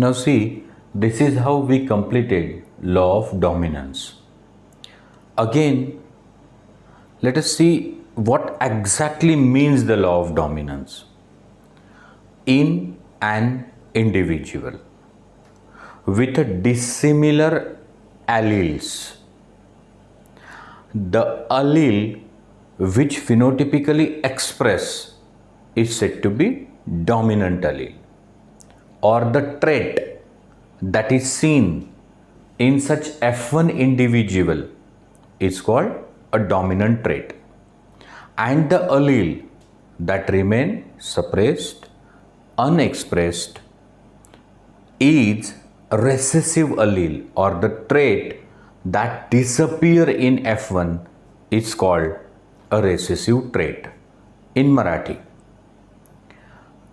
Now see, this is how we completed law of dominance. Again, let us see what exactly means the law of dominance. In an individual with a dissimilar alleles, the allele which phenotypically express is said to be dominant allele, or the trait that is seen in such F1 individual is called a dominant trait, and the allele that remain suppressed, unexpressed is recessive allele, or the trait that disappear in F1 is called a recessive trait. in Marathi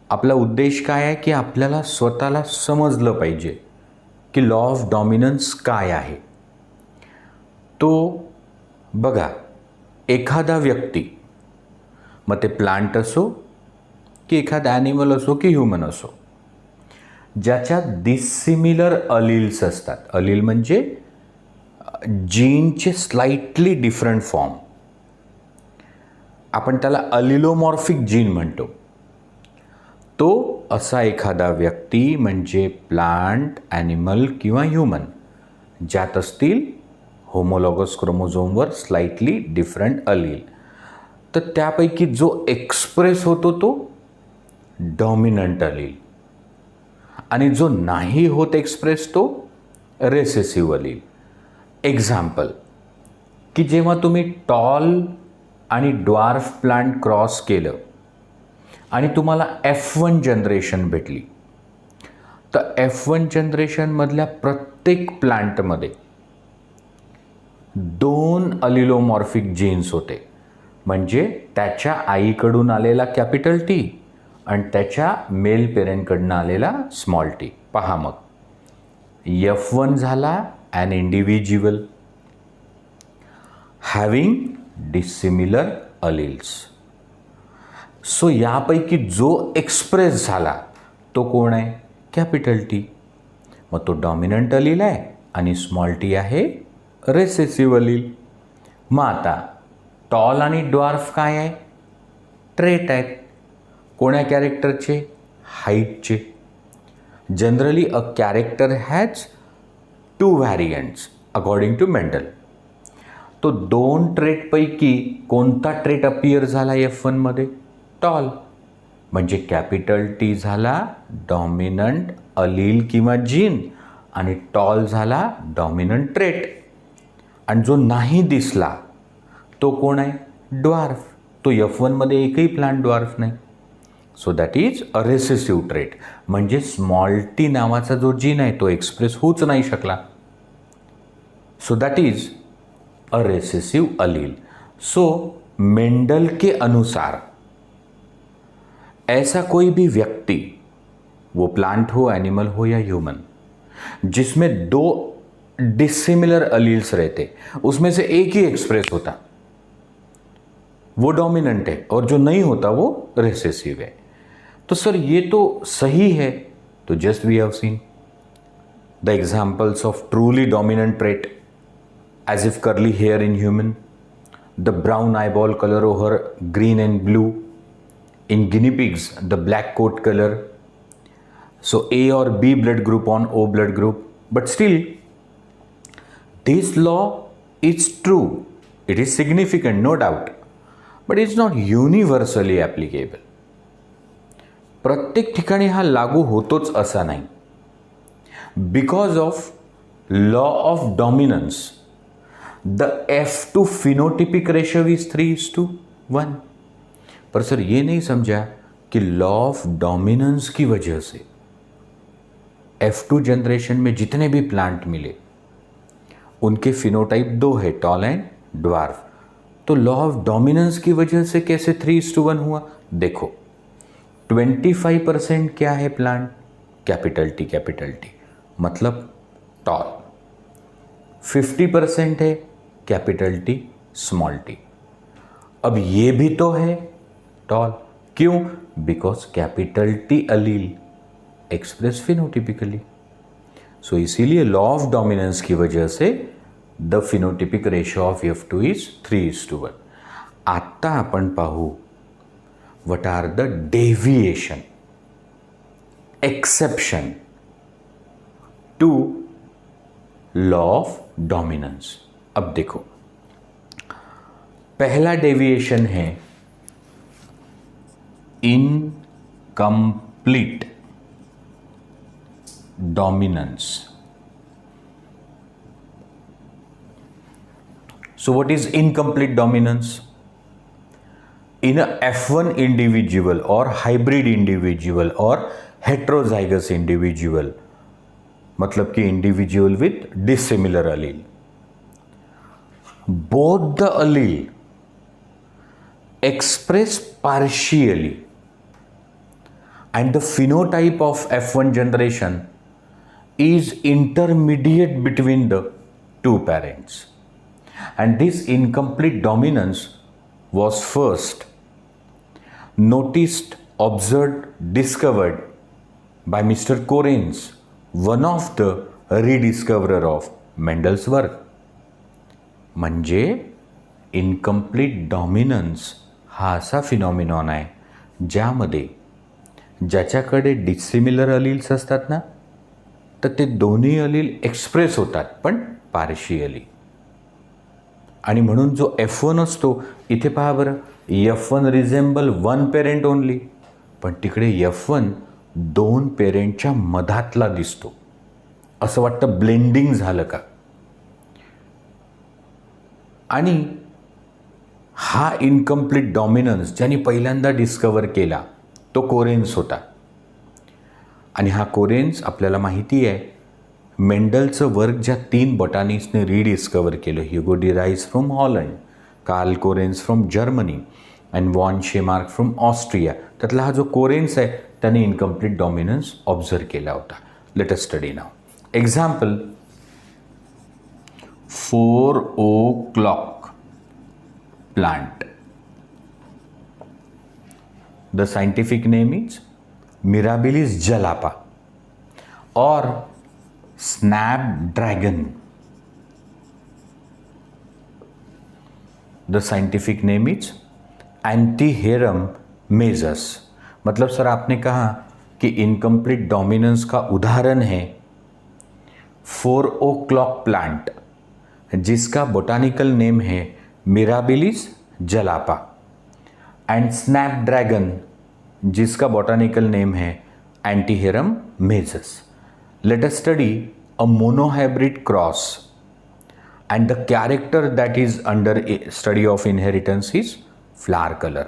आपला उद्देश काय आहे की आपल्याला स्वतःला समजलं पाहिजे की लॉ ऑफ डॉमिनन्स काय आहे. तो बघा, एखादा व्यक्ती, मग ते प्लांट असो की एखादा ॲनिमल असो की ह्युमन असो, ज्याच्यात डिसिमिलर अलील्स असतात. अलील म्हणजे जीनचे स्लाइटली डिफरंट फॉर्म, आपण त्याला अलिलोमॉर्फिक जीन म्हणतो. तो असा एखादा व्यक्ती म्हणजे प्लांट, ॲनिमल किंवा ह्युमन ज्यात असतील होमोलॉगस क्रोमोझोमवर स्लाइटली डिफरंट अलील, तर त्यापैकी जो एक्सप्रेस होतो तो डॉमिनंट अलील, आणि जो नाही होत एक्सप्रेस तो रेसेसिव्ह अलील. एक्झाम्पल, की जेव्हा तुम्ही टॉल आणि ड्वार्फ प्लांट क्रॉस केलं आणि तुम्हाला F1 जनरेशन भेटली, तर F1 जनरेशनमधल्या प्रत्येक प्लांटमध्ये 2 अलिलोमॉर्फिक जीन्स होते. म्हणजे त्याच्या आईकडून आलेला कॅपिटल टी आणि त्याच्या मेल पेरेंटकडून आलेला स्मॉल टी. पहा, मग F1 झाला an individual having dissimilar alleles. So यापैकी जो एक्सप्रेस झाला तो कोण आहे? Capital T. मग तो डॉमिनंट अलील आहे आणि स्मॉल टी आहे रेसेसिव्ह अलील. मग आता टॉल आणि ड्वार्फ काय आहे? ट्रेट आहेत. कोण्या कॅरेक्टरचे? हाईटचे. Generally a character has 2 variants according to Mendel. तो 2 ट्रेटपैकी कोणता ट्रेट अपियर झाला F1 मध्ये? टॉल. म्हणजे कॅपिटल टी झाला डॉमिनंट अलील किंवा जीन आणि टॉल झाला डॉमिनंट ट्रेट. आणि जो नाही दिसला तो कोण आहे? ड्वार्फ. तो F1 मध्ये एकही प्लांट ड्वार्फ नाही. So that is a recessive trait. म्हणजे स्मॉल टी नावाचा जो जीन आहे तो एक्सप्रेस होऊच नाही शकला. So that is a recessive allele. So Mendel के अनुसार ऐसा कोई भी व्यक्ति, वो प्लांट हो, एनिमल हो या ह्यूमन, जिसमें 2 डिसिमिलर अलील्स रहते, उसमें से एक ही एक्सप्रेस होता, वो डोमिनेंट है, और जो नहीं होता वो रेसेसिव है. तो सर ये तो सही है. तो just we have seen the examples of truly dominant trait, as if curly hair in human, the brown eyeball color over green and blue. In guinea pigs, the black coat color. So A or B blood group on O blood group. But still, this law is true. It is significant, no doubt. But it's not universally applicable. प्रत्येक ठिकाणी हा लागू होतोच असा नाही. Because of law of dominance, the F2 phenotypic ratio is 3:1. Per sir ये नहीं समझा कि लॉ ऑफ डोमिनेंस की वजह से F2 जनरेशन में जितने भी प्लांट मिले उनके फिनोटाइप 2 है, टॉल एंड ड्वार्फ. तो लॉ ऑफ डोमिनेंस की वजह से कैसे 3:1 हुआ? देखो, 25% क्या है प्लांट? कैपिटल टी, मतलब टॉल. 50% है कैपिटल टी, स्मॉल टी. अब ये भी तो है टॉल. क्यों? Because capital T allele express phenotypically. So इसीलिए लॉ ऑफ डोमिनेंस की वजह से the phenotypic ratio of F2 is 3:1. आता आपण पाहू what are the deviation, exception to law of dominance. अब देखो, पहला डेविएशन है incomplete dominance. So what is incomplete dominance? In a F1 individual or hybrid individual or heterozygous individual, मतलब कि individual with dissimilar allele, both the allele express partially and the phenotype of F1 generation is intermediate between the two parents. And this incomplete dominance was first noticed, observed, discovered by Mr. Correns, one of the rediscoverer of Mendel's work. म्हणजे incomplete dominance हा असा phenomenon आहे ज्यामध्ये ज्याच्याकडे dissimilar alleles असतात ना, तर ते दोन्ही अलील एक्सप्रेस होतात पण पार्शियली. आणि म्हणून जो F1 असतो, इथे पहा बरं, F1 रिझेंबल 1 पेरेंट ओनली, पण तिकडे F1 2 पेरेंटच्या मधातला दिसतो. असं वाटतं ब्लेंडिंग झालं का. आणि हा इनकम्प्लीट डॉमिनन्स ज्यांनी पहिल्यांदा डिस्कवर केला तो कोरेन्स होता. आणि हा कोरेन्स आपल्याला माहिती आहे मेंडलचं वर्क ज्या 3 बॉटॅनिस्टने रिडिस्कवर केलं, Hugo de Vries from Holland, Carl Correns from Germany and von Tschermak from Austria, त्यातला हा जो कोरेन्स आहे त्याने इनकम्प्लीट डॉमिनन्स ऑब्झर्व केला होता. Late us study now. Example, 4 o'clock plant. The scientific name is Mirabilis jalapa or snapdragon. The scientific name is Antiherum majus. मतलब sir आपने कहा कि इनकम्प्लीट डोमिनेंस का उदाहरण है 4 o'clock प्लांट जिसका बोटानिकल नेम है मिराबिलिस जलापा एंड स्नैपड्रैगन जिसका बोटानिकल नेम है Antirrhinum majus. Let us study a monohybrid cross and the character that is under study of inheritance is flower colour.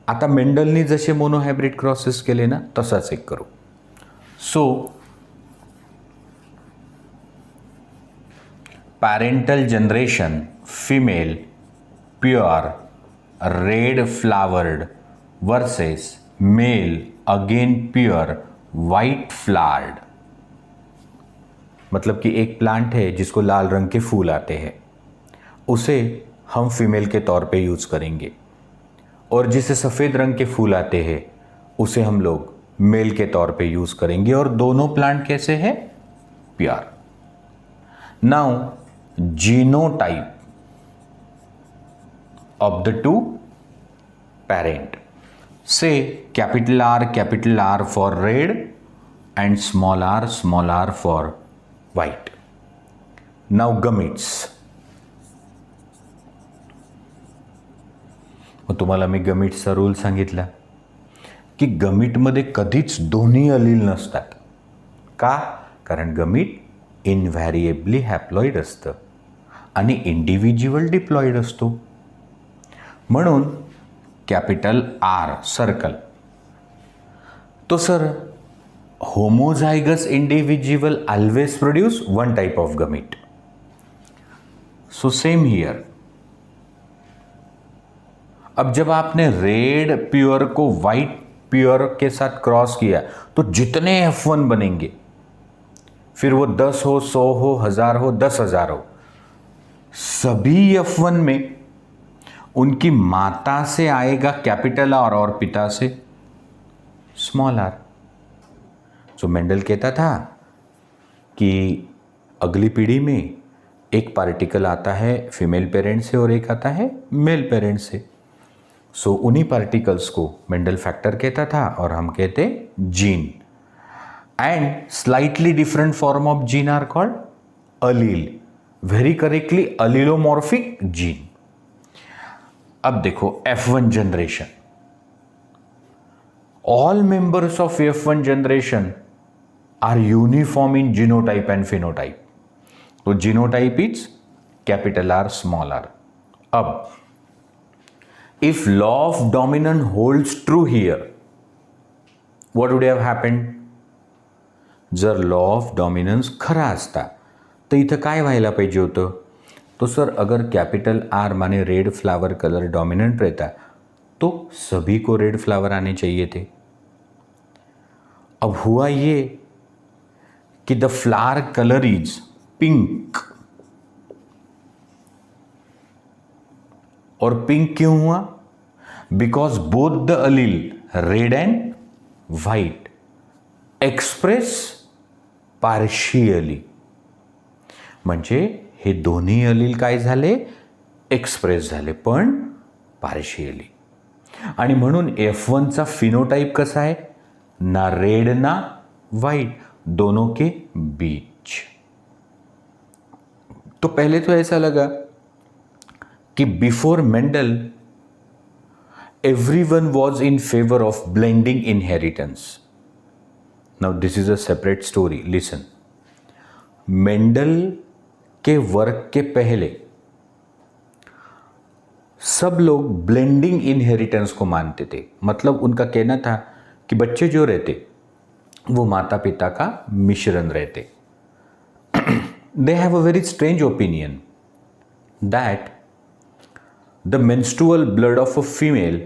आता मेंडलनी जसे मोनोहायब्रिड क्रॉसेस केले ना, तसाच एक करू. So parental generation female pure red flowered versus male again pure white flowered. मतलब कि एक प्लांट है जिसको लाल रंग के फूल आते हैं, उसे हम फीमेल के तौर पे यूज़ करेंगे, और जिसे सफ़ेद रंग के फूल आते हैं उसे हम लोग मेल के तौर पे यूज़ करेंगे. और दोनों प्लांट कैसे हैं? Pure. Now genotype of the two parent, say capital R for red and small r for white. Now gametes. मग तुम्हाला मी गमीट्सचा रूल सांगितला की गमीटमध्ये कधीच दोन्ही अलील नसतात. का? कारण गमीट इनव्हॅरिएबली हॅप्लॉइड असतं आणि इंडिव्हिज्युअल डिप्लॉइड असतो. म्हणून कॅपिटल R सर्कल. तो sir homozygous individual always produce one type of gamete. So same here. अब जब आपने रेड प्योर को वाइट प्योर के साथ क्रॉस किया तो जितने F1 बनेंगे, फिर वो 10 हो, 100 हो, 1000 हो, 10,000 हो, सभी F1 में उनकी माता से आएगा कैपिटल R और पिता से स्मॉल r. सो मेंडल कहता था कि अगली पीढ़ी में एक पार्टिकल आता है फीमेल पेरेंट से और एक आता है मेल पेरेंट से। सो उन्हीं पार्टिकल्स को मेंडल फैक्टर कहता था और हम कहते gene. And slightly different form of gene are called allele, very correctly allelomorphic gene. अब देखो F1 generation, all members of F1 generation are uniform in genotype and phenotype. तो genotype is capital R small R. अब if law of dominant holds true here, what would have happened? जर law of dominance खरा असता तर इथं काय व्हायला पाहिजे होतं? तो सर अगर कैपिटल आर माने रेड फ्लावर कलर डोमिनेंट रहता तो सभी को रेड फ्लावर आने चाहिए थे। अब हुआ ये कि the flower colour is pink, और पिंक क्यों हुआ? Because both the allele red and white express partially, म्हणजे हे दोन्ही अलील काय झाले? एक्सप्रेस झाले, पण पार्शियली। आणि म्हणून F1चा फिनोटाइप कसा आहे? ना रेड ना व्हाइट, दोनों के बीच। तो पहले तो ऐसा लगा कि before Mendel everyone was in favor of blending inheritance. Now this is a separate story, listen. Mendel के वर्क के पहले सब लोग ब्लेंडिंग इनहेरिटेंस को मानते थे। मतलब उनका कहना था कि बच्चे जो रहते वो माता पिता का मिश्रण रहते। They have a very strange opinion that the menstrual blood of a female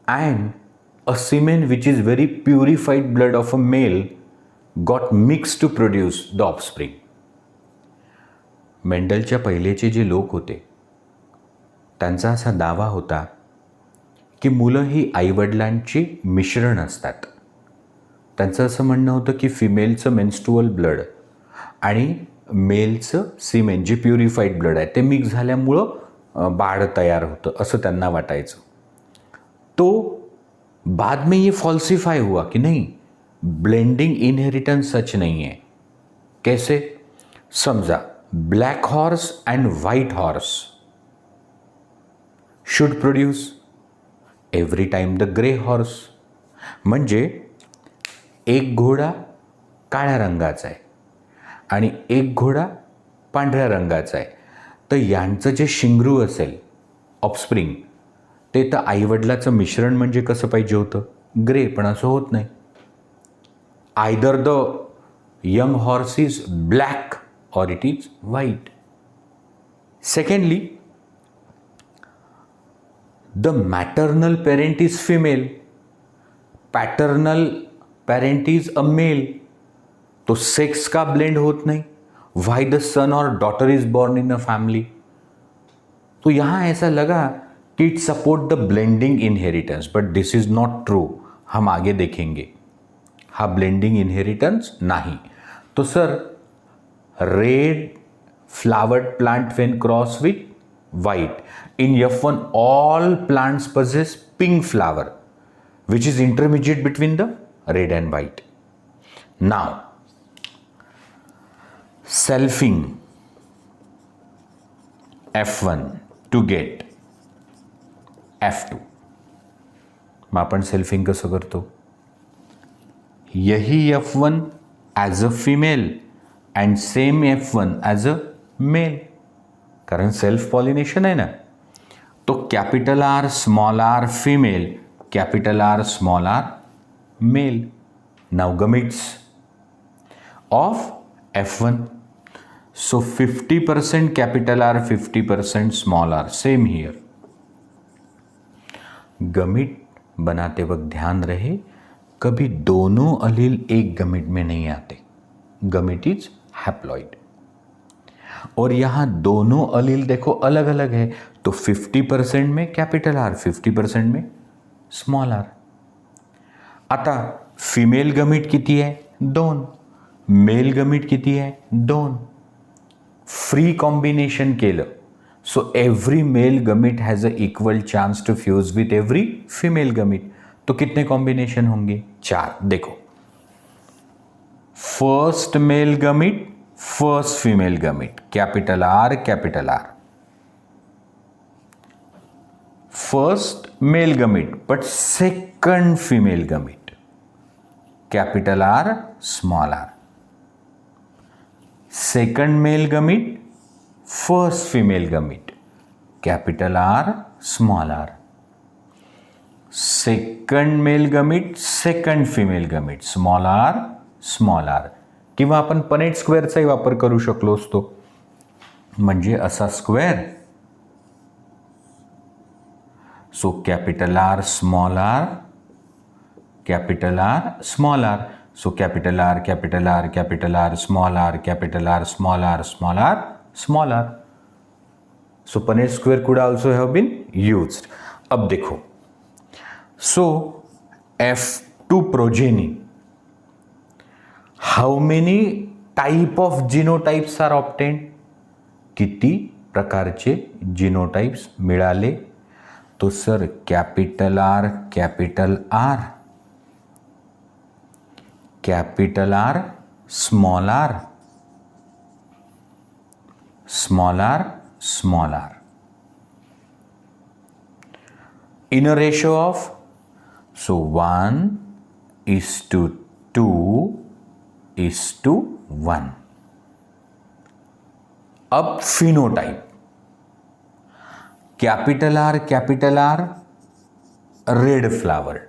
and a semen which is very purified blood of a male got mixed to produce the offspring. मेंडलच्या पहिलेचे जे लोक होते त्यांचा असा दावा होता की मुलं ही आईवडिलांची मिश्रण असतात। त्यांचं असं म्हणणं होतं की फिमेलचं मेन्स्ट्रुअल ब्लड आणि मेलचं सीमेन जे प्युरिफाईड ब्लड आहे ते मिक्स झाल्यामुळं बाळ तयार होतं असं त्यांना वाटायचं। तो बाद में ये फॉल्सिफाई हुआ कि नहीं, ब्लेंडिंग इनहेरिटेंस सच नहीं है। कैसे? समझा, black horse end white horse should produce every time the grey horse. म्हणजे एक घोडा काळ्या रंगाचा आहे आणि एक घोडा पांढऱ्या रंगाचा आहे, तर यांचं जे शिंगरू असेल ऑफस्प्रिंग ते तर आईवडिलाचं मिश्रण म्हणजे कसं पाहिजे होतं? ग्रे, पण असं होत नाही। Either the young horse is black or it is white. Secondly, the maternal parent is female, paternal parent is a male, तो सेक्स का ब्लेंड होत नहीं। Why the son or daughter is born in a family? तो यहाँ ऐसा लगा कि it support the blending inheritance, but this is not true। हम आगे देखेंगे, हा ब्लेंडिंग इनहेरिटेंस नहीं। तो sir red flowered plant when crossed with white, in F1 all plants possess pink flower which is intermediate between the red and white. Now selfing F1 to get F2। मग आपण selfing कसं करतो? यही F1 as a female and same F1 as a male, कारण self pollination आहे ना। तो capital R small R female, capital R small R male. Now gametes of F1, so 50% capital R 50% small R, same here. Gamete बनाते वक्त ध्यान रहे कभी दोनों अलील एक गमिट में नहीं आते। गमिट इज हैप्लॉइड, और यहाँ दोनों अलील देखो अलग अलग है, तो 50% में कैपिटल आर 50% में स्मॉल आर। आता फिमेल गमिट किती आहे? 2, मेल गमीट किती आहे 2. फ्री कॉम्बिनेशन केलं so every male gamete has a equal chance to fuse with every female gamete. तो कितने कॉम्बिनेशन होंगे 4. देखो first male gamete first female gamete capital R. First male gamete but second female gamete capital R small R. Second male gamete first female gamete capital R small R. Second male gamete second female gamete small R. किंवा आपण Punnett स्क्वेअरचाही वापर करू शकलो असतो. म्हणजे असा square so capital R small R capital R small R. So capital R small R capital R small R small R. So Punnett square could also have been used. अब देखो so F2 progeny, how many type of genotypes are obtained? किती प्रकारचे genotypes मिळाले? तो sir capital R small R in a ratio of 1:2:1. अब phenotype capital R red flowered,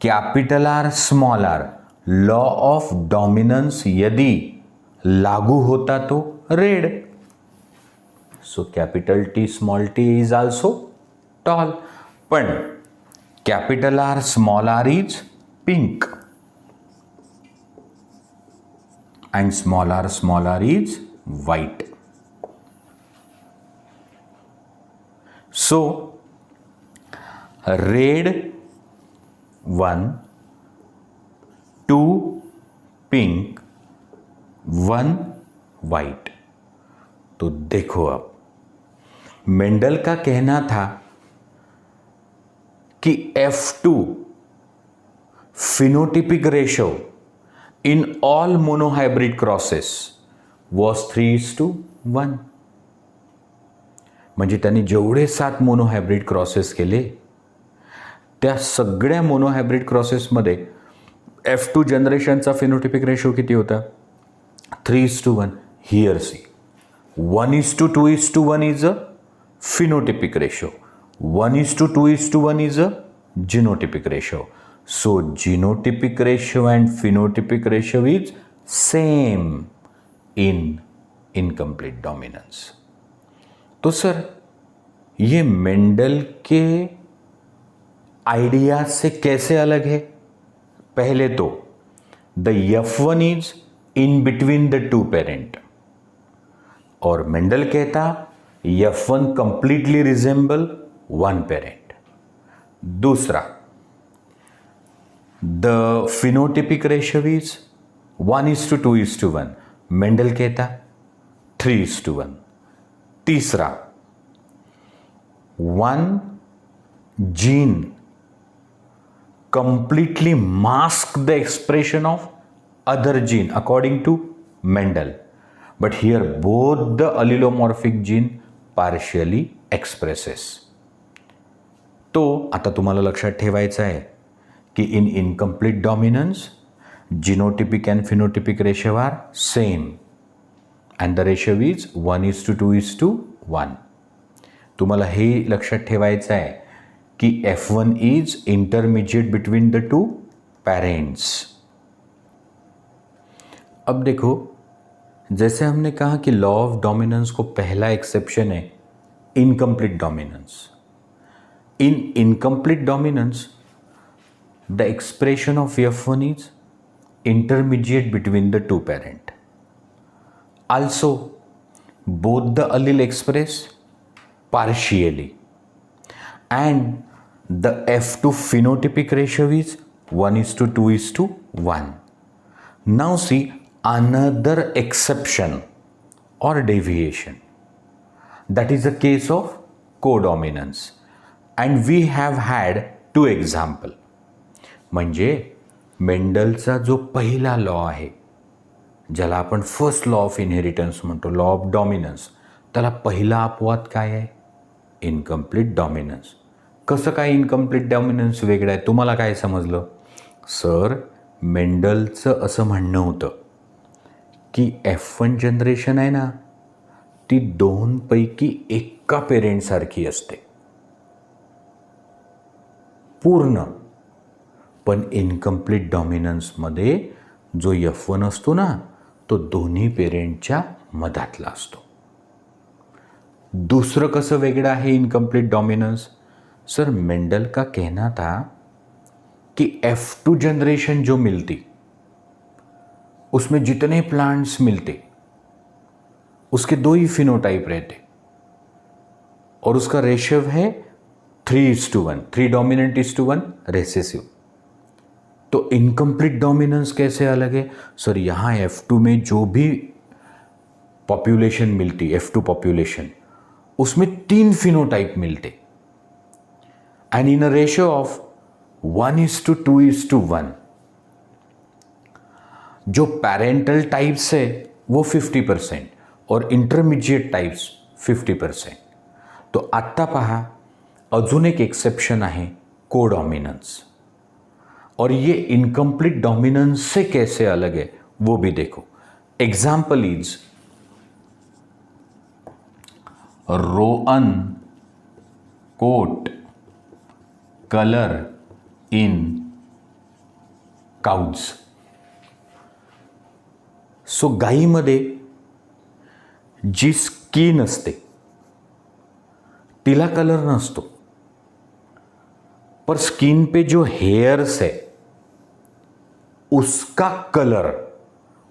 capital R small R law of dominance यदि लागू होता तो red. So capital T small T is also tall. पण capital R small R is pink and small r is white. So red 1, 2 pink, 1 white. तो देखो अब Mendel का कहना था कि F2 phenotypic ratio in all monohybrid crosses was 3:1. म्हणजे त्यांनी जेवढे 7 मोनोहायब्रिड क्रॉसेस केले त्या सगळ्या मोनोहायब्रिड क्रॉसेसमध्ये F2 जनरेशनचा फिनोटिपिक रेशो किती होता 3:1. Here see 1:2:1 is a phenotypic ratio, 1:2:1 is a genotypic ratio. So genotypic ratio and phenotypic ratio is same in incomplete dominance. तो सर ये मेंडल के आइडिया से कैसे अलग है? पहले तो the F1 is in between the two parent और मेंडल कहता F1 completely resemble one parent. दूसरा the phenotypic ratio is 1:2:1. Mendel कहता 3:1. तीसरा one gene completely mask the expression of other gene according to Mendel, but here both the allelomorphic gene partially expresses. तो आता तुम्हाला लक्षात ठेवायचं आहे की in incomplete dominance genotypic and phenotypic ratio are same and the ratio is 1:2:1. तुम्हाला हे लक्षात ठेवायचं आहे कि F1 is intermediate between the two parents. अब देखो जैसे हमने कहा कि लॉ ऑफ डोमिनेंस को पहला एक्सेप्शन है incomplete dominance. In incomplete dominance the expression of F1 is intermediate between the two parent. Also both the allele express partially and the F2 phenotypic ratio is 1:2:1. Now see another exception or deviation. That is the case of codominance. And we have had two example. म्हणजे मेंडलचा जो पहिला law आहे, ज्याला आपण first law of inheritance म्हणतो, law of dominance, त्याला पहिला अपवाद काय आहे? Incomplete dominance. कसं काय इनकम्प्लीट डॉमिनन्स वेगळं आहे? तुम्हाला काय समजलं? सर, मेंडलचं असं म्हणणं होतं की F1 जनरेशन आहे ना, ती दोनपैकी एका पेरेंटसारखी असते पूर्ण. पण इनकम्प्लीट डॉमिनन्समध्ये जो F1 असतो ना, तो दोन्ही पेरेंटच्या मधातला असतो. दूसरं कसं वेगळं आहे इनकम्प्लीट डॉमिनेंस? सर, मेंडल का कहना था कि F2 जनरेशन जो मिलती उसमें जितने प्लांट्स मिलते उसके 2 ही फिनोटाइप रहते और उसका रेशियो है 3:1, 3 डोमिनेंट 1 रेसेसिव. तो इनकम्प्लीट डोमिनेंस कैसे अलग है? सर, यहाँ F2 में जो भी पॉपुलेशन मिलती, F2 पॉपुलेशन, उसमें 3 फिनोटाइप मिलते and in a ratio of 1:2:1. जो पैरेंटल टाइप्स है वो 50% और इंटरमिजिएट टाइप्स 50%. तो आत्ता पहा, अजून एक एक्सेप्शन आहे कोडॉमिनन्स. और ये इनकम्प्लीट डॉमिनेंस से कैसे अलग है वो भी देखो. Example is roan coat colour in cows. So गाईमध्ये जी स्किन असते तिला कलर नसतो, पर स्किन पे जो हेयर्स है उसका कलर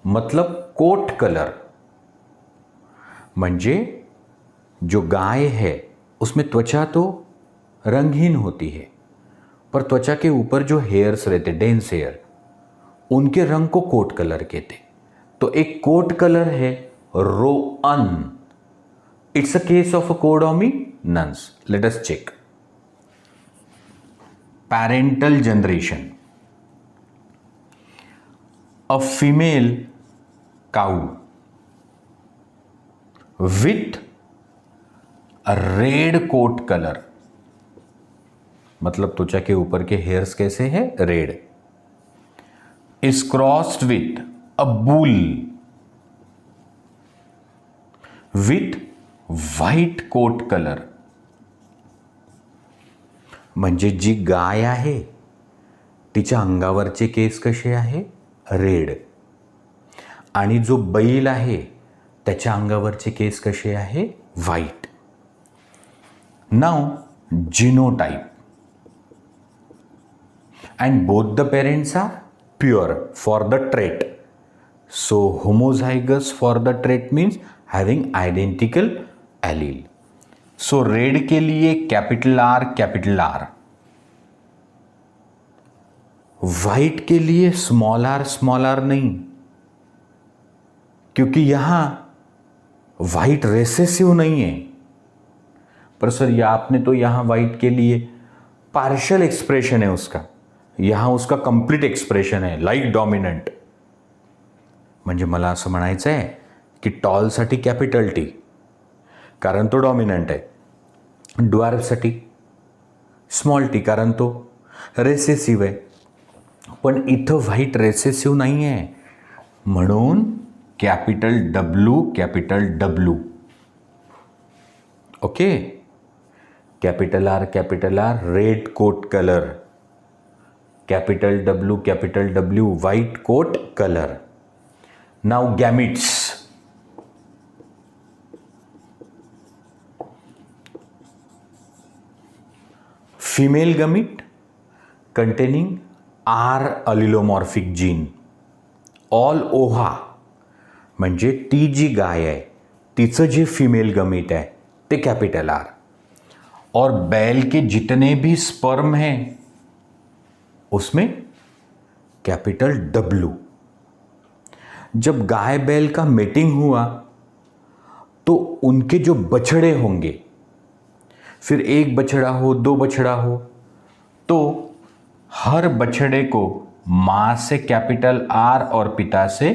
मतलब कोट कलर. म्हणजे जो गाय है उसमें त्वचा तो रंगहीन होती है, पर त्वचा के ऊपर जो हेयर्स रहते, डेंस हेयर, उनके रंग को कोट कलर कहते. तो एक कोट कलर है roan. It's a case of a codominance. Let us check. Parental generation. A female cow with a red coat color, मतलब त्वचा के ऊपर के हेयर्स कैसे हैं? Red. is crossed with a bull with white coat color. म्हणजे जी गाय आहे तिच्या अंगावरचे केस कसे आहे? रेड. आणि जो बैल आहे त्याच्या अंगावरचे केस कसे आहे? White. Now genotype. And both the parents are pure for the trait. So homozygous for the trait means having identical allele. So red के लिए capital R capital R, white के लिए स्मॉल आर नहीं, क्योंकि यहां व्हाइट रेसेसिव नहीं है. पर sir, ये आपने तो यहां व्हाइट के लिए पार्शियल एक्सप्रेशन है उसका, यहां उसका कंप्लीट एक्सप्रेशन है लाइक डॉमिनंट. म्हणजे मला असं म्हणायचं आहे की टॉलसाठी कॅपिटल टी कारण तो डॉमिनंट आहे, ड्वार्फसाठी स्मॉल टी कारण तो रेसेसिव्ह आहे. पण इथं व्हाईट रेसेसिव्ह नाही आहे, म्हणून capital W. Okay. Capital R red coat colour, capital W white coat colour. Now gametes. Female gamete containing R allelomorphic gene, all ओहा. म्हणजे ती जी गाय आहे तिचं जे फीमेल गमीट आहे ते कैपिटल आर, और बैल के जितने भी स्पर्म हैं उसमें कैपिटल डब्ल्यू. जब गाय बैल का मेटिंग हुआ तो उनके जो बछड़े होंगे, फिर एक बछड़ा हो, दो बछड़ा हो, तो हर बछड़े को मां से कैपिटल आर और पिता से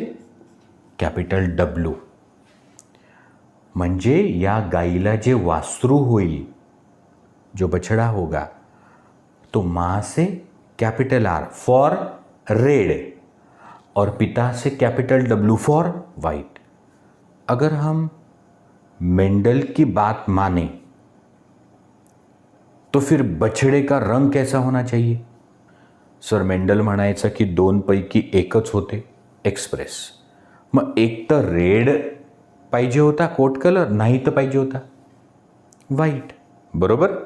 कैपिटल डब्ल्यू, म्हणजे या गाईला जे वासरू होईल, जो बछड़ा होगा, तो मां से कैपिटल आर फॉर रेड और पिता से कैपिटल डब्ल्यू फॉर वाइट। अगर हम मेंडल की बात माने तो फिर बछड़े का रंग कैसा होना चाहिए? सर मेंडल म्हणायचं की दोन पैकी एकच होते एक्सप्रेस, मग एक तर रेड पाहिजे होता कोट कलर, नाही तर पाहिजे होता वाइट, बरोबर।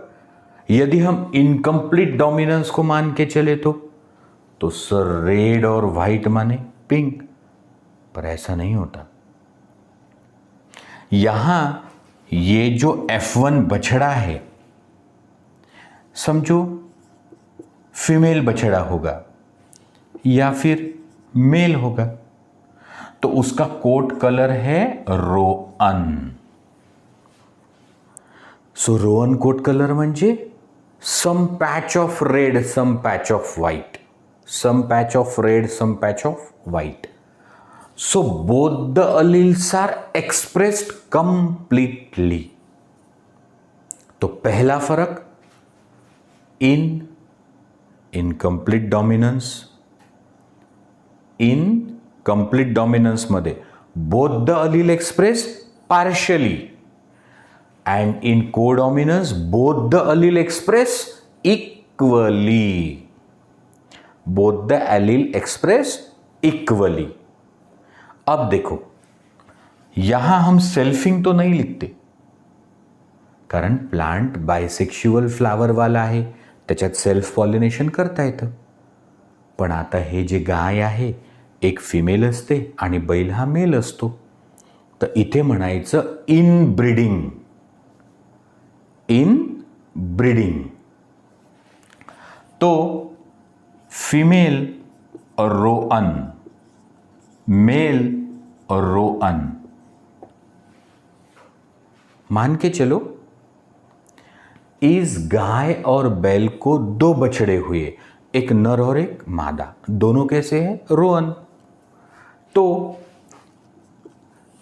यदि हम इनकम्प्लीट डोमिनेंस को मान के चले तो सर रेड और वाइट माने पिंक, पर ऐसा नहीं होता। यहां ये जो F1 बछड़ा है, समझो फीमेल बछड़ा होगा या फिर मेल होगा, तो उसका कोट कलर है रोअन। सो रोअन कोट कलर म्हणजे सम पैच ऑफ रेड, सम पैच ऑफ व्हाइट, सम पैच ऑफ रेड, सम पैच of white. So both the alleles are expressed completely. तो पहला फर्क in incomplete dominance, in complete dominance मध्ये both the allele express partially and in codominance both the allele express equally. Both the allele express equally. अब देखो यहां हम selfing तो नहीं लिखते कारण प्लांट बायसेक्शुअल फ्लावर वाला आहे, त्याच्यात सेल्फ पॉलिनेशन करता येतं. पण आता हे जे गाय आहे एक फिमेल असते आणि बैल हा मेल असतो, तर इथे म्हणायचं इन ब्रीडिंग. इन ब्रीडिंग तो फीमेल रोअन, मेल रोअन. मान के चलो इस गाय और बैल को दो बछड़े हुए, एक नर और एक मादा, दोनों कैसे हैं? रोअन. तो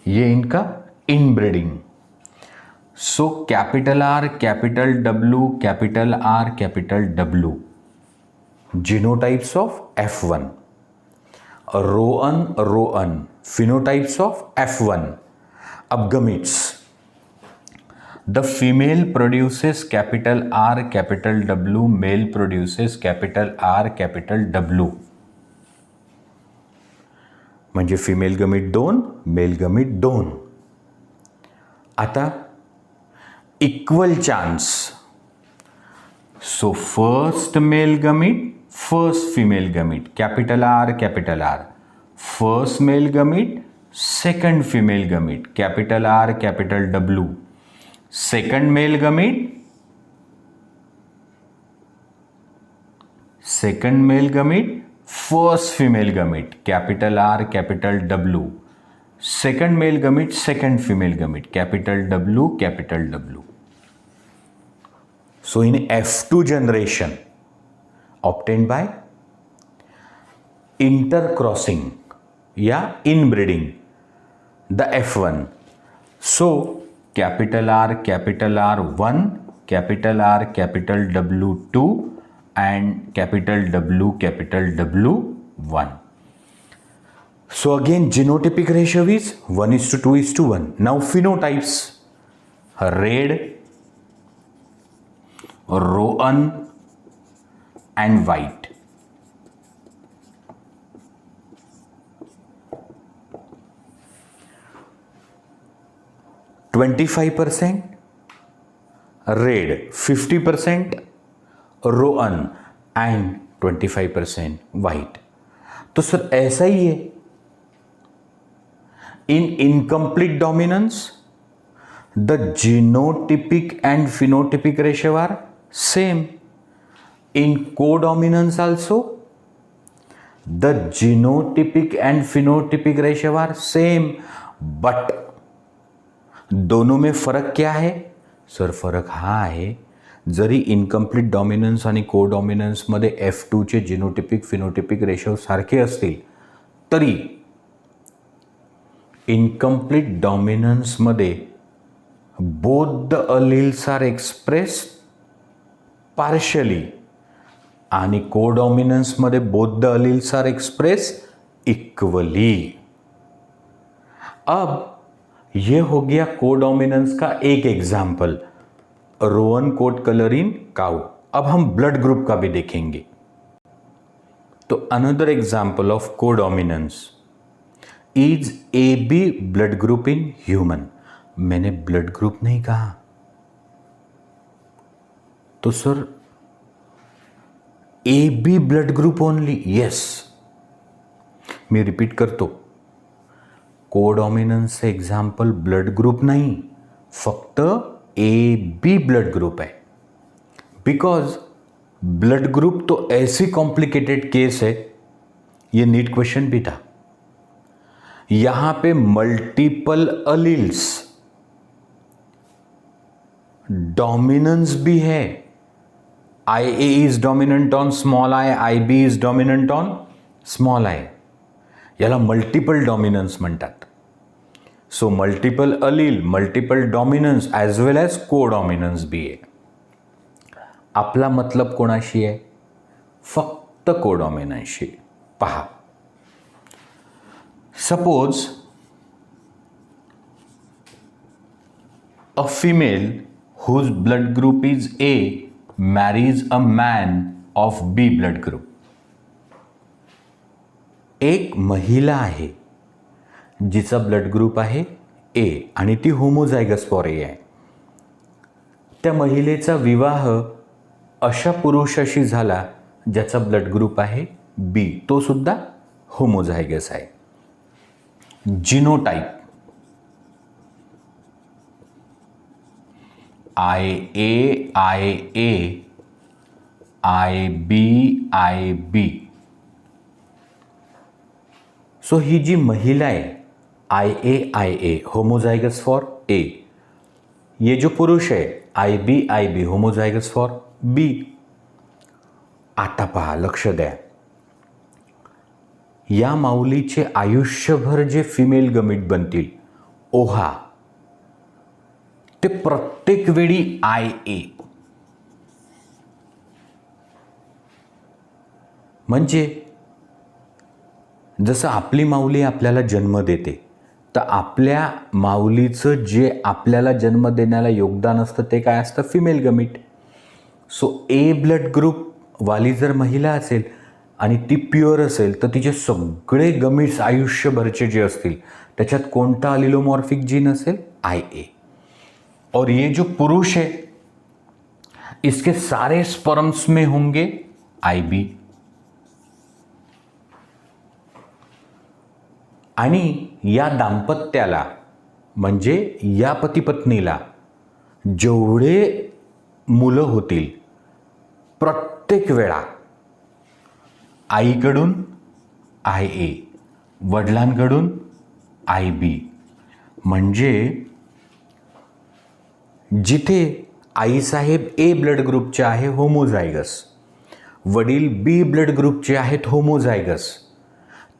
ये इनका inbreeding. So capital R, capital W, capital R, capital W, genotypes of F1. Roan roan, phenotypes of F1. अब gametes. The female produces capital R, capital W, male produces capital R, capital W. म्हणजे female gamete 2, male gamete 2. आता equal chance. So first male gamete, first female gamete, capital R, capital R. First male gamete, second female gamete, capital R, capital W. Second male gamete, second male gamete, first female gamete, capital R, capital W. Second male gamete, second female gamete, capital W, capital W. So in F2 generation obtained by intercrossing या inbreeding the F1. So capital R, capital R1, capital R, capital W2 and capital W1. So again genotypic ratio is 1:2:1. Now phenotypes: red, रोअन and white. (25% red, 50% रोअन and 25% white. तो sir ऐसा ही है. In incomplete dominance the genotypic and phenotypic ratio are same. In codominance also the genotypic and phenotypic ratio are same, but दोनों में फरक क्या आहे? Sir फरक हा आहे, जरी इनकम्प्लीट डॉमिनन्स आणि को डॉमिनन्समध्ये F2चे जिनोटिपिक फिनोटिपिक रेशो सारखे असतील तरी इनकम्प्लीट डॉमिनन्समध्ये both the alleles are expressed partially आणि को डॉमिनन्समध्ये both the alleles are expressed equally. अब ये हो गया को डोमिनेंस का एक example, roan coat colour in cow. अब हम ब्लड ग्रुप का भी देखेंगे. तो another example of codominance is A B blood group in human. मैंने ब्लड ग्रुप नहीं कहा, तो सर ए B blood group only. Yes, मी रिपीट करतो, कोडॉमिनन्सचं एक्झाम्पल ब्लड ग्रुप नाही, फक्त ए बी ब्लड ग्रुप है. बिकॉज ब्लड ग्रुप तो ऐसी कॉम्प्लिकेटेड केस है, ये नीट क्वेश्चन भी था. यहां पे मल्टीपल अलील्स, डोमिनेंस भी है. I A is dominant on small I, I B is dominant on small I. याला मल्टिपल डॉमिनन्स म्हणतात. So multiple allele, multiple dominance as well as codominance बी आहे. आपला मतलब कोणाशी आहे? फक्त को डॉमिनन्सशी. पहा, suppose a female whose blood group is A marries a man of B blood group. एक महिला आहे जिचा ब्लड ग्रुप आहे ए आणि ती होमोझायगस फॉर ए आहे. त्या महिलेचा विवाह अशा पुरुषाशी झाला ज्याचा ब्लड ग्रुप आहे बी, तो सुद्धा होमोझायगस आहे. Genotype I A I A, I B I B. So ही जी महिला आहे I A homozygous for A, ये जो पुरुष है आई बी होमोझायगस फॉर बी. आता पहा, लक्ष द्या, या माऊलीचे आयुष्यभर जे फिमेल गमीट बनतील ओहा, ते प्रत्येक वेळी आय ए. म्हणजे जसं आपली माऊली आपल्याला जन्म देते, तर आपल्या माऊलीचं जे आपल्याला जन्म देण्याला योगदान असतं ते काय असतं? Female gamete. सो ए ब्लड ग्रुप वाली जर महिला असेल आणि ती प्युअर असेल तर तिचे सगळे गमीट्स आयुष्यभरचे जे असतील त्याच्यात कोणता अलिलोमॉर्फिक जीन असेल? आय ए. और ये जो पुरुष है इसके सारे स्पर्म्स में होंगे आई बी. आणि या दाम्पत्याला म्हणजे या पतीपत्नीला जेवढे मुलं होतील प्रत्येक वेळा आईकडून आय ए, वडिलांकडून आय बी. म्हणजे जिथे आईसाहेब ए ब्लड ग्रुपचे आहे होमोझायगस, वडील बी ब्लड ग्रुपचे आहेत होमोझायगस,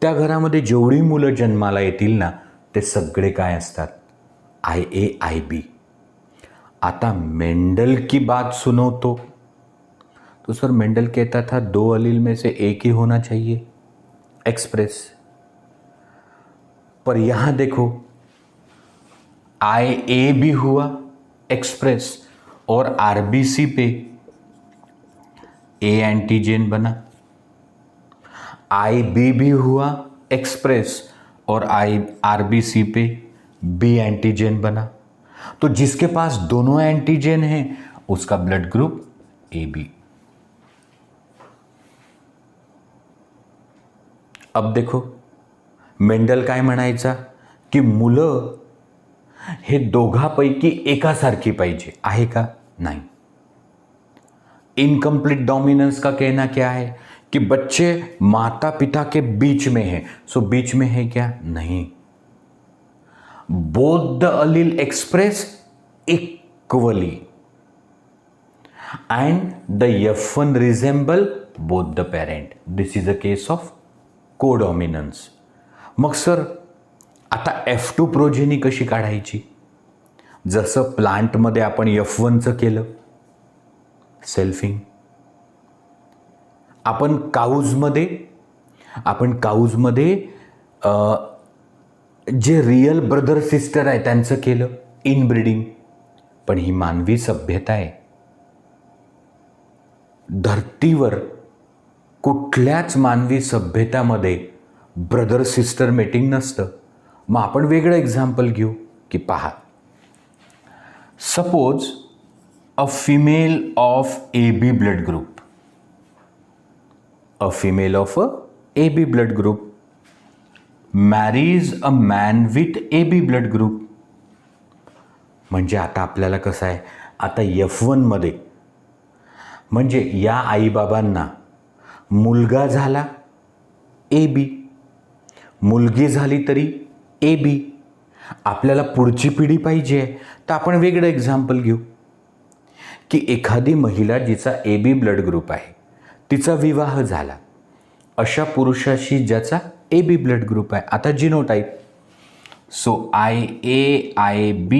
त्या घरामध्ये जेवढी मुलं जन्माला येतील ना ते सगळे काय असतात? I A I B. आता मेंडल की बात सुनो तो सर मेंडल कहता था 2 अलील में से एक ही होना चाहिए एक्सप्रेस. पर यहाँ देखो आई ए भी हुआ एक्सप्रेस और आरबीसी पे ए एंटीजन बना, आई बी भी हुआ एक्सप्रेस और आई आरबीसी पे बी एंटीजन बना. तो जिसके पास दोनों एंटीजन हैं उसका ब्लड ग्रुप ए बी. अब देखो मेंडल काय म्हणायचा की मुलं हे दोघांपैकी एकासारखी पाहिजे. आहे का? नाही. इनकम्प्लीट डॉमिनेंस का कहना क्या है कि बच्चे माता पिता के बीच में हैं, सो बीच में है क्या? नहीं. Both the allele express equally and the F1 resemble both the parent. This is a case of codominance. मग सर आता F2 प्रोजेनी कशी काढायची? जसं प्लांटमध्ये आपण F1चं केलं, सेल्फिंग. आपण काऊजमध्ये जे रियल ब्रदर सिस्टर आहे त्यांचं केलं, इनब्रीडिंग. पण ही मानवी सभ्यता आहे. धरतीवर कुठल्याच मानवी सभ्यतामध्ये ब्रदर सिस्टर मेटिंग नसतं. मग आपण वेगळं एक्झाम्पल घेऊ की पहा, suppose a female of AB blood group, a female of A B blood group marries a man with AB blood group. म्हणजे आता आपल्याला कसं आहे, आता F1 मध्ये म्हणजे या आईबाबांना मुलगा झाला AB, मुलगी झाली तरी AB. आपल्याला पुढची पिढी पाहिजे तर आपण वेगळं एक्झाम्पल घेऊ की एखादी महिला जिचा AB ब्लड ग्रुप आहे, तिचा विवाह झाला अशा पुरुषाशी ज्याचा AB ब्लड ग्रुप आहे. आता genotype, so IA IB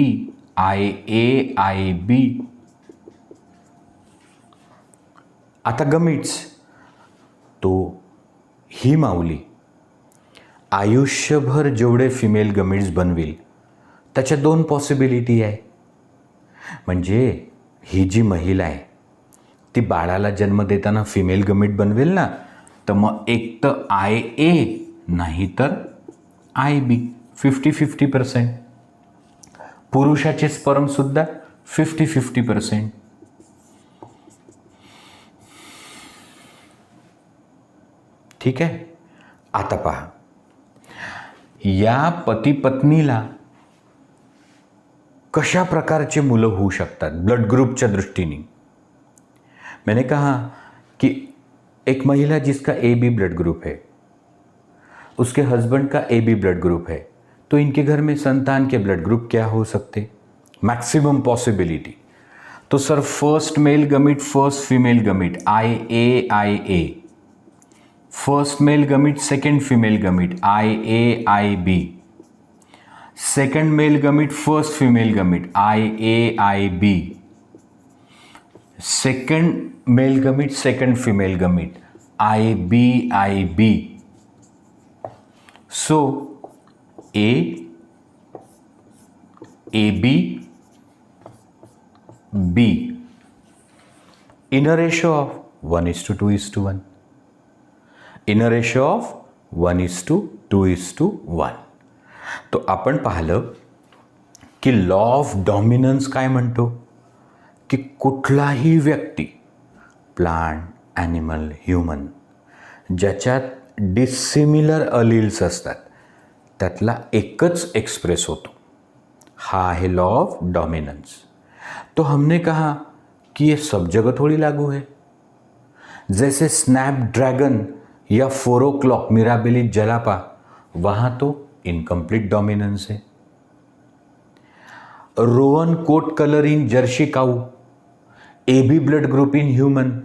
IA IB. आता गमिट्स, तो ही माऊली आयुष्यभर जेवढे फिमेल गमिट्स बनविल त्याच्या 2 पॉसिबिलिटी आहे. म्हणजे ही जी महिला आहे ती बाळाला जन्म देताना फिमेल गमिट बनवेल ना, तर मग एक तर IA नाही तर IB. 50-50%. पुरुषाचे स्पर्मसुद्धा 50-50%. ठीक आहे. आता पहा, या पती पत्नीला कशा प्रकारचे मुलं होऊ शकतात ब्लड ग्रुपच्या दृष्टीने. मैंने कहा कि एक महिला जिसका AB ब्लड ग्रुप है, उसके हस्बैंड का AB ब्लड ग्रुप है, तो इनके घर में संतान के ब्लड ग्रुप क्या हो सकते? Maximum possibility. तो sir first male gamete first female gamete IA first male gamete second female gamete IAIB, second male gamete first female gamete IAIB, second male gamete second female gamete IBIB. So AB B in a ratio of 1:2:1. In a ratio of 1:2:1. तो आपण पाहिलं की law of dominance काय म्हणतो की कुठलाही व्यक्ती, plant, animal, human, ज्याच्यात डिसिमिलर अलील्स असतात त्यातला एकच एक्सप्रेस होतो. हा आहे लॉ ऑफ डॉमिनन्स. तो हमने कहा कि ये सब जगह थोड़ी लागू है. जैसे स्नैपड्रैगन या 4 o'clock मिराबिलिस जलापा, वहाँ तो इनकम्प्लीट डोमिनेंस है. Roan coat colour in Jersey cow, AB blood group in human,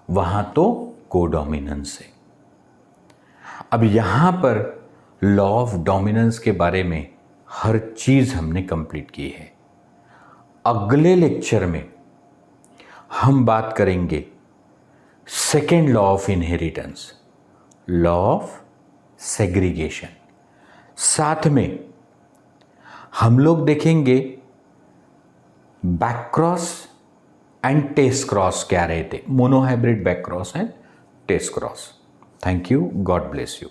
वहाँ तो कोडोमिनेंस है. अब यहाँ पर लॉ ऑफ डोमिनेंस के बारे में हर चीज़ हमने कंप्लीट की है. अगले लेक्चर में हम बात करेंगे second law of inheritance, law of segregation. साथ में हम लोग देखेंगे back cross and test cross क्या रहते, monohybrid back cross and test cross. Thank you. God bless you.